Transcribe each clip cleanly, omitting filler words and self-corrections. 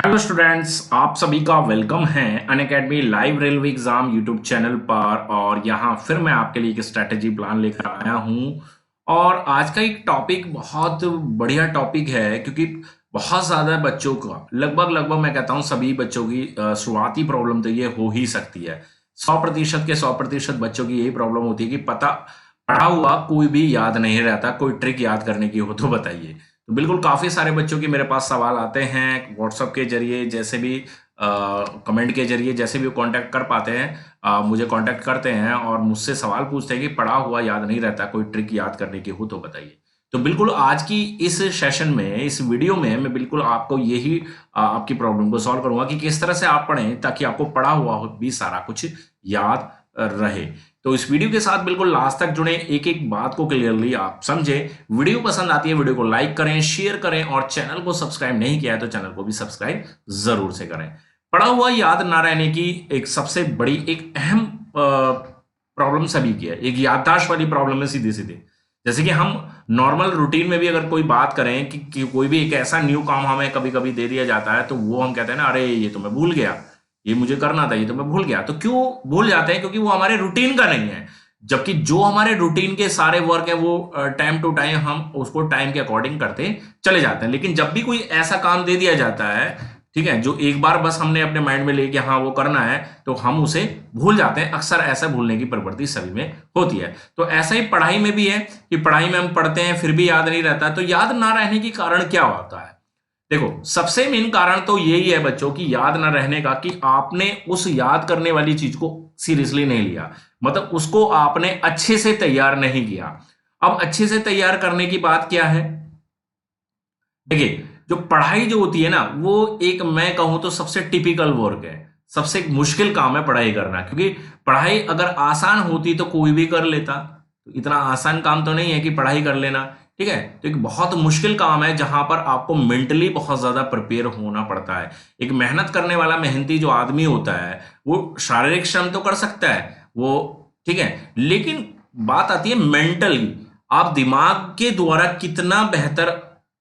Hello students, आप सभी का वेलकम है Unacademy live railway exam YouTube channel पर। और यहाँ फिर मैं आपके लिए एक स्ट्रैटेजी प्लान लेकर आया हूँ। और आज का एक टॉपिक बहुत बढ़िया टॉपिक है, क्योंकि बहुत ज़्यादा बच्चों का लगभग मैं कहता हूँ सभी बच्चों की शुरुआती प्रॉब्लम तो ये हो ही सकती है। 100% के 100% बच्चों की यही प्रॉब्लम होती है कि पढ़ा हुआ कोई भी याद नहीं रहता। कोई ट्रिक याद करने की हो तो बताइए। तो बिल्कुल काफ़ी सारे बच्चों के मेरे पास सवाल आते हैं व्हाट्सएप के जरिए, जैसे भी कमेंट के जरिए, जैसे भी वो कांटेक्ट कर पाते हैं, मुझे कांटेक्ट करते हैं और मुझसे सवाल पूछते हैं कि पढ़ा हुआ याद नहीं रहता, कोई ट्रिक याद करने की हो तो बताइए। तो बिल्कुल आज की इस सेशन में, इस वीडियो में मैं बिल्कुल आपको यही आपकी प्रॉब्लम को सॉल्व करूंगा कि किस तरह से आप पढ़ें ताकि आपको पढ़ा हुआ भी सारा कुछ याद रहे। तो इस वीडियो के साथ बिल्कुल लास्ट तक जुड़े, एक एक बात को क्लियरली आप समझें। वीडियो पसंद आती है वीडियो को लाइक करें, शेयर करें, और चैनल को सब्सक्राइब नहीं किया है तो चैनल को भी सब्सक्राइब जरूर से करें। पढ़ा हुआ याद ना रहने की एक सबसे बड़ी, एक अहम प्रॉब्लम सभी की है, एक याददाश्त वाली प्रॉब्लम है सीधी सीधी। जैसे कि हम नॉर्मल रूटीन में भी अगर कोई बात करें कि कोई भी एक ऐसा न्यू काम हमें कभी कभी दे दिया जाता है, तो वो हम कहते हैं ना, अरे ये तो मैं भूल गया, ये मुझे करना था, ये तो मैं भूल गया। तो क्यों भूल जाते हैं? क्योंकि वो हमारे रूटीन का नहीं है। जबकि जो हमारे रूटीन के सारे वर्क है वो टाइम टू टाइम हम उसको टाइम के अकॉर्डिंग करते चले जाते हैं। लेकिन जब भी कोई ऐसा काम दे दिया जाता है, ठीक है, जो एक बार बस हमने अपने माइंड में ले कि हाँ वो करना है, तो हम उसे भूल जाते हैं। अक्सर ऐसा भूलने की प्रवृत्ति सभी में होती है। तो ऐसा ही पढ़ाई में भी है कि पढ़ाई में हम पढ़ते हैं फिर भी याद नहीं रहता। तो याद ना रहने की कारण क्या होता है? देखो, सबसे मेन कारण तो यही है बच्चों की याद ना रहने का कि आपने उस याद करने वाली चीज को सीरियसली नहीं लिया। मतलब उसको आपने अच्छे से तैयार नहीं किया। अब अच्छे से तैयार करने की बात क्या है? देखिए, जो पढ़ाई जो होती है ना, वो एक, मैं कहूं तो सबसे टिपिकल वर्क है, सबसे मुश्किल काम है पढ़ाई करना। क्योंकि पढ़ाई अगर आसान होती तो कोई भी कर लेता। तो इतना आसान काम तो नहीं है कि पढ़ाई कर लेना, ठीक है। तो एक बहुत मुश्किल काम है जहां पर आपको मेंटली बहुत ज्यादा प्रिपेयर होना पड़ता है। एक मेहनत करने वाला मेहनती जो आदमी होता है वो शारीरिक श्रम तो कर सकता है वो, ठीक है, लेकिन बात आती है मेंटली, आप दिमाग के द्वारा कितना बेहतर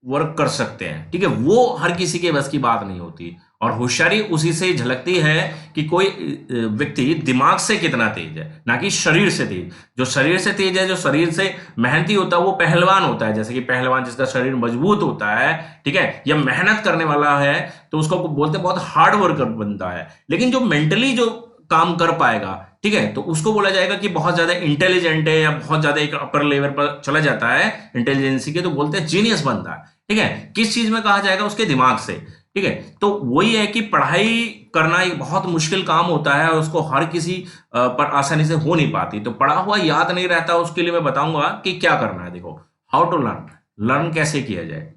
वर्क कर सकते हैं, ठीक है, वो हर किसी के बस की बात नहीं होती। और होशियारी उसी से झलकती है कि कोई व्यक्ति दिमाग से कितना तेज है, ना कि शरीर से तेज। जो शरीर से तेज है, जो शरीर से मेहनती होता है, वो पहलवान होता है। जैसे कि पहलवान जिसका शरीर मजबूत होता है, ठीक है, या मेहनत करने वाला है, तो उसको बोलते हैं बहुत हार्ड वर्कर बनता है। लेकिन जो मेंटली जो काम कर पाएगा, ठीक है, तो उसको बोला जाएगा कि बहुत ज्यादा इंटेलिजेंट है, या बहुत ज्यादा एक अपर लेवल पर चला जाता है इंटेलिजेंसी के, तो बोलते हैं जीनियस बनता है। ठीक है, किस चीज में कहा जाएगा? उसके दिमाग से। ठीक है, तो वही है कि पढ़ाई करना एक बहुत मुश्किल काम होता है और उसको हर किसी पर आसानी से हो नहीं पाती। तो पढ़ा हुआ याद नहीं रहता, उसके लिए मैं बताऊंगा कि क्या करना है। देखो, हाउ टू लर्न, लर्न कैसे किया जाए।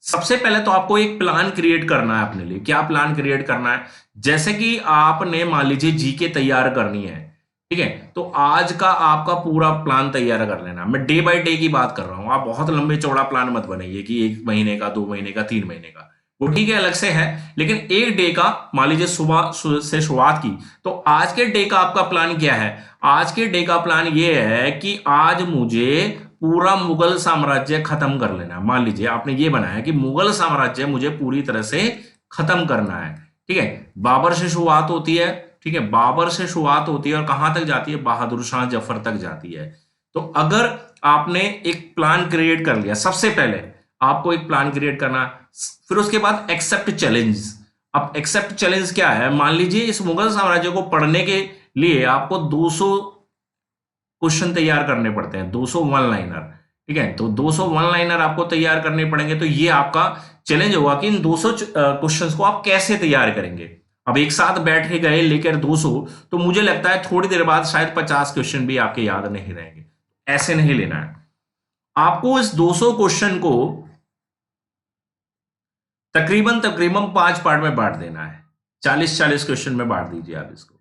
सबसे पहले तो आपको एक प्लान क्रिएट करना है अपने लिए। क्या प्लान क्रिएट करना है? जैसे कि आपने मान लीजिए जीके तैयार करनी है, ठीक है, तो आज का आपका पूरा प्लान तैयार कर लेना। मैं डे बाय डे की बात कर रहा हूं। आप बहुत लंबे चौड़ा प्लान मत बनाइए कि 1 महीने का, 2 महीने का, 3 महीने का, वो ठीक है, अलग से है। लेकिन एक डे का, मान लीजिए सुबह से शुरुआत की, तो आज के डे का आपका प्लान क्या है? आज के डे का प्लान ये है कि आज मुझे पूरा मुगल साम्राज्य खत्म कर लेना है। मान लीजिए आपने ये बनाया कि मुगल साम्राज्य मुझे पूरी तरह से खत्म करना है, ठीक है। बाबर से शुरुआत होती है, ठीक है, बाबर से शुरुआत होती है और कहां तक जाती है? बहादुर शाह जफर तक जाती है। तो अगर आपने एक प्लान क्रिएट कर लिया, सबसे पहले आपको एक प्लान क्रिएट करना, फिर उसके बाद एक्सेप्ट चैलेंज। अब एक्सेप्ट चैलेंज क्या है? मान लीजिए इस मुगल साम्राज्य को पढ़ने के लिए आपको 200 क्वेश्चन तैयार करने पड़ते हैं, 200 वन लाइनर, ठीक है। तो 200 वन लाइनर आपको तैयार करने पड़ेंगे। तो ये आपका चैलेंज होगा कि इन 200 क्वेश्चंस को आप कैसे तैयार करेंगे। अब एक साथ बैठ के गए लेकर 200, तो मुझे लगता है थोड़ी देर बाद शायद 50 क्वेश्चन भी आपके याद नहीं रहेंगे। ऐसे नहीं लेना है आपको। इस 200 क्वेश्चन को तकरीबन तकरीबन 5 पार्ट में बांट देना है। 40-40 क्वेश्चन में बांट दीजिए आप इसको,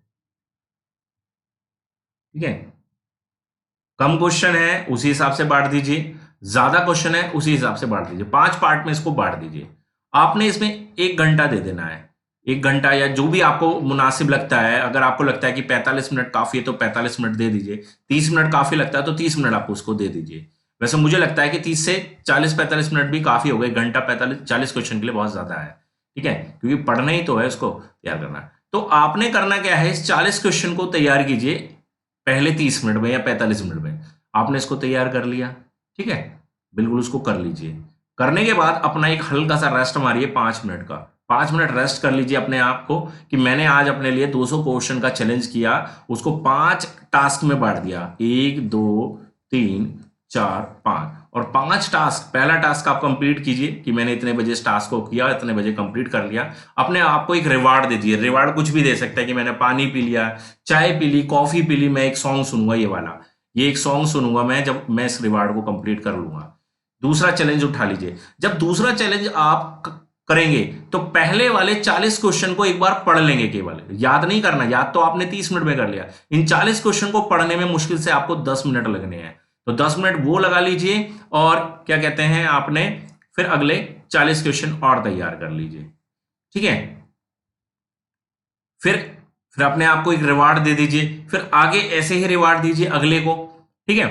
ठीक है। कम क्वेश्चन है उसी हिसाब से बांट दीजिए, ज्यादा क्वेश्चन है उसी हिसाब से बांट दीजिए। 5 पार्ट में इसको बांट दीजिए। आपने इसमें 1 घंटा दे देना है। 1 घंटा या जो भी आपको मुनासिब लगता है। अगर आपको लगता है कि 45 मिनट काफी है तो 45 मिनट दे दीजिए। 30 मिनट काफी लगता है तो 30 मिनट आप उसको दे दीजिए। वैसे मुझे लगता है कि 30 से 40-45 मिनट भी काफी हो गए। 1 घंटा 45-40 क्वेश्चन के लिए बहुत ज्यादा है, ठीक है, क्योंकि पढ़ना ही तो है, उसको तैयार करना है। तो आपने करना क्या है, इस 40 क्वेश्चन को तैयार कीजिए पहले 30 मिनट में या 45 मिनट में। आपने इसको तैयार कर लिया, ठीक है, बिल्कुल उसको कर लीजिए। करने के बाद अपना एक हल्का सा रेस्ट मारिए 5 मिनट का। 5 मिनट रेस्ट कर लीजिए अपने आप को कि मैंने आज अपने लिए 200 क्वेश्चन का चैलेंज किया, उसको 5 टास्क में बांट दिया, 1 2 3 4 5, और 5 टास्क, पहला टास्क आप कंप्लीट कीजिए कि मैंने इतने बजे इस टास्क को किया, इतने बजे कंप्लीट कर लिया। अपने आप को एक रिवार्ड दे दीजिए। रिवार्ड कुछ भी दे सकता है कि मैंने पानी पी लिया, चाय पी ली, कॉफी पी ली, मैं एक सॉन्ग सुनूंगा, ये वाला, ये एक सॉन्ग सुनूंगा मैं जब मैं इस रिवार्ड को कंप्लीट कर लूंगा। दूसरा चैलेंज उठा लीजिए। जब दूसरा चैलेंज आप करेंगे तो पहले वाले 40 क्वेश्चन को एक बार पढ़ लेंगे, केवल याद नहीं करना। याद तो आपने 30 मिनट में कर लिया, इन 40 क्वेश्चन को पढ़ने में मुश्किल से आपको 10 मिनट लगने हैं। तो 10 मिनट वो लगा लीजिए, और क्या कहते हैं, आपने फिर अगले 40 क्वेश्चन और तैयार कर लीजिए, ठीक है। फिर अपने आप को एक रिवार्ड दे दीजिए, फिर आगे ऐसे ही रिवार्ड दीजिए अगले को, ठीक है।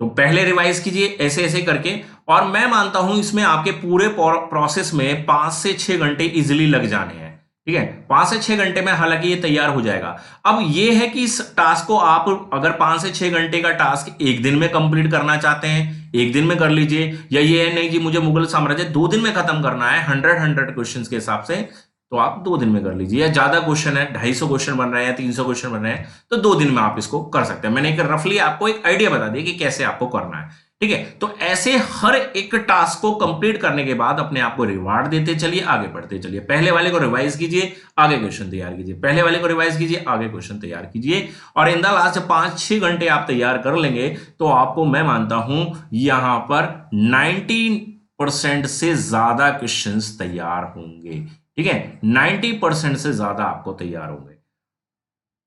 तो पहले रिवाइज कीजिए ऐसे ऐसे करके, और मैं मानता हूं इसमें आपके पूरे प्रोसेस में 5 से 6 घंटे इजिली लग जाने हैं, ठीक है। 5 से 6 घंटे में हालांकि ये तैयार हो जाएगा। अब ये है कि इस टास्क को आप अगर 5 से 6 घंटे का टास्क एक दिन में कंप्लीट करना चाहते हैं, एक दिन में कर लीजिए, या ये है नहीं जी मुझे मुगल साम्राज्य 2 दिन में खत्म करना है 100 क्वेश्चन के हिसाब से, तो आप 2 दिन में कर लीजिए। या ज्यादा क्वेश्चन है, 250 क्वेश्चन बन रहे हैं, 300 क्वेश्चन बन रहे हैं, तो 2 दिन में आप इसको कर सकते हैं। मैंने एक रफली आपको एक आइडिया बता दिया कि कैसे आपको करना है, ठीक है। तो ऐसे हर एक टास्क को कंप्लीट करने के बाद अपने आप को रिवार्ड देते चलिए, आगे बढ़ते चलिए। पहले वाले को रिवाइज कीजिए, आगे क्वेश्चन तैयार कीजिए, पहले वाले को रिवाइज कीजिए, आगे क्वेश्चन तैयार कीजिए, और इन द लास्ट 5-6 घंटे आप तैयार कर लेंगे तो आपको मैं मानता हूं यहां पर 90% से ज्यादा क्वेश्चन तैयार होंगे, ठीक है। 90% से ज्यादा आपको तैयार होंगे,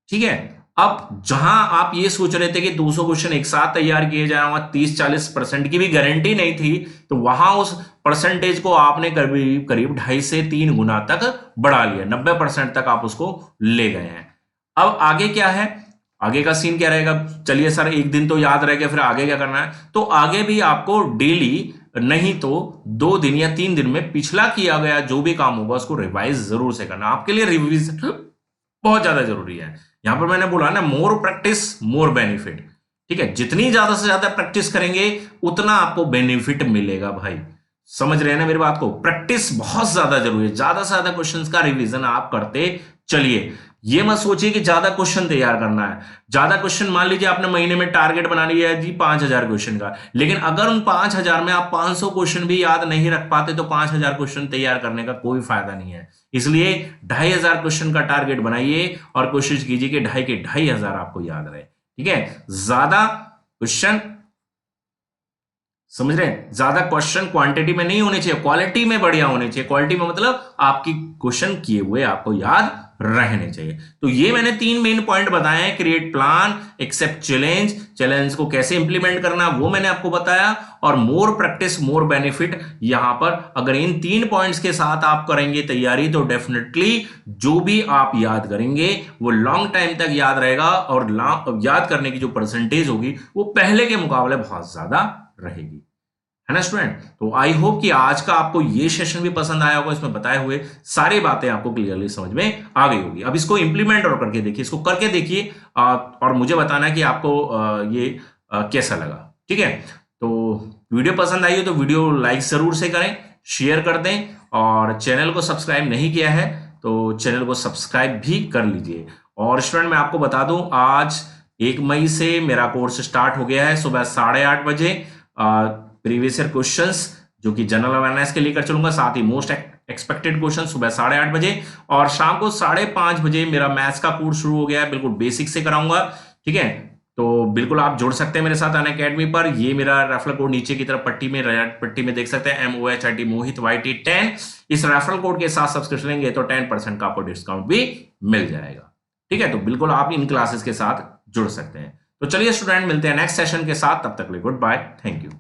ठीक है। अब जहां आप ये सोच रहे थे कि 200 क्वेश्चन एक साथ तैयार किए जाए, वहां 30-40% की भी गारंटी नहीं थी, तो वहां उस परसेंटेज को आपने करीब करीब 2.5 से 3 गुना तक बढ़ा लिया, 90% तक आप उसको ले गए हैं। अब आगे क्या है, आगे का सीन क्या रहेगा, चलिए सर एक दिन तो याद रह गया, फिर आगे क्या करना है। तो आगे भी आपको डेली नहीं तो 2 दिन या 3 दिन में पिछला किया गया जो भी काम होगा उसको रिवाइज जरूर से करना। आपके लिए रिवीजन बहुत ज्यादा जरूरी है। यहां पर मैंने बोला ना, मोर प्रैक्टिस मोर बेनिफिट, ठीक है। जितनी ज्यादा से ज्यादा प्रैक्टिस करेंगे उतना आपको बेनिफिट मिलेगा भाई, समझ रहे हैं ना मेरी बात को। प्रैक्टिस बहुत ज्यादा जरूरी है, ज्यादा से ज्यादा क्वेश्चंस का रिवीजन आप करते चलिए। ये मत सोचिए कि ज्यादा क्वेश्चन तैयार करना है। ज्यादा क्वेश्चन, मान लीजिए आपने महीने में टारगेट बना लिया है जी 5000 क्वेश्चन का, लेकिन अगर उन 5000 में आप 500 क्वेश्चन भी याद नहीं रख पाते तो 5000 क्वेश्चन तैयार करने का कोई फायदा नहीं है। इसलिए 2500 क्वेश्चन का टारगेट बनाइए और कोशिश कीजिए कि 2500 आपको याद रहे, ठीक है। ज्यादा क्वेश्चन, समझ रहे हैं, ज्यादा क्वेश्चन क्वांटिटी में नहीं होने चाहिए, क्वालिटी में बढ़िया होने चाहिए। क्वालिटी में मतलब आपकी क्वेश्चन किए हुए आपको याद रहने चाहिए। तो ये मैंने 3 मेन पॉइंट बताए हैं, create plan, accept challenge, challenge को कैसे इंप्लीमेंट करना वो मैंने आपको बताया, और मोर प्रैक्टिस मोर बेनिफिट। यहां पर अगर इन 3 पॉइंट्स के साथ आप करेंगे तैयारी तो डेफिनेटली जो भी आप याद करेंगे वो लॉन्ग टाइम तक याद रहेगा, और याद करने की जो परसेंटेज होगी वो पहले के मुकाबले बहुत ज्यादा रहेगी, है ना स्टूडेंट। तो आई होप कि आज का आपको ये सेशन भी पसंद आया होगा, इसमें बताए हुए सारी बातें आपको क्लियरली समझ में आ गई होगी। अब इसको इंप्लीमेंट और करके देखिए, इसको करके देखिए और मुझे बताना कि आपको ये कैसा लगा, ठीक है। तो वीडियो पसंद आई हो तो वीडियो लाइक जरूर से करें, शेयर कर दें, और चैनल को सब्सक्राइब नहीं किया है तो चैनल को सब्सक्राइब भी कर लीजिए। और स्टूडेंट मैं आपको बता दूं, आज 1 मई से मेरा कोर्स स्टार्ट हो गया है। सुबह 8:30 बजे प्रीवियस ईयर क्वेश्चंस जो कि जनरल अवेयरनेस के लेकर चलूंगा, साथ ही मोस्ट एक्सपेक्टेड क्वेश्चन सुबह 8:30 बजे, और शाम को 5:30 बजे मेरा मैथ्स का कोर्स शुरू हो गया है, बिल्कुल बेसिक से कराऊंगा, ठीक है। तो बिल्कुल आप जुड़ सकते हैं मेरे साथ अनअकैडमी पर। ये मेरा रेफरल कोड नीचे की तरफ पट्टी में, रेड पट्टी में देख सकते हैं, MOHIT मोहित YT 10। इस रेफरल कोड के साथ सब्सक्रिप्शन लेंगे तो 10% का आपको डिस्काउंट भी मिल जाएगा, ठीक है। तो बिल्कुल आप इन क्लासेस के साथ जुड़ सकते हैं। तो चलिए स्टूडेंट, मिलते हैं नेक्स्ट सेशन के साथ, तब तक के लिए गुड बाय, थैंक यू।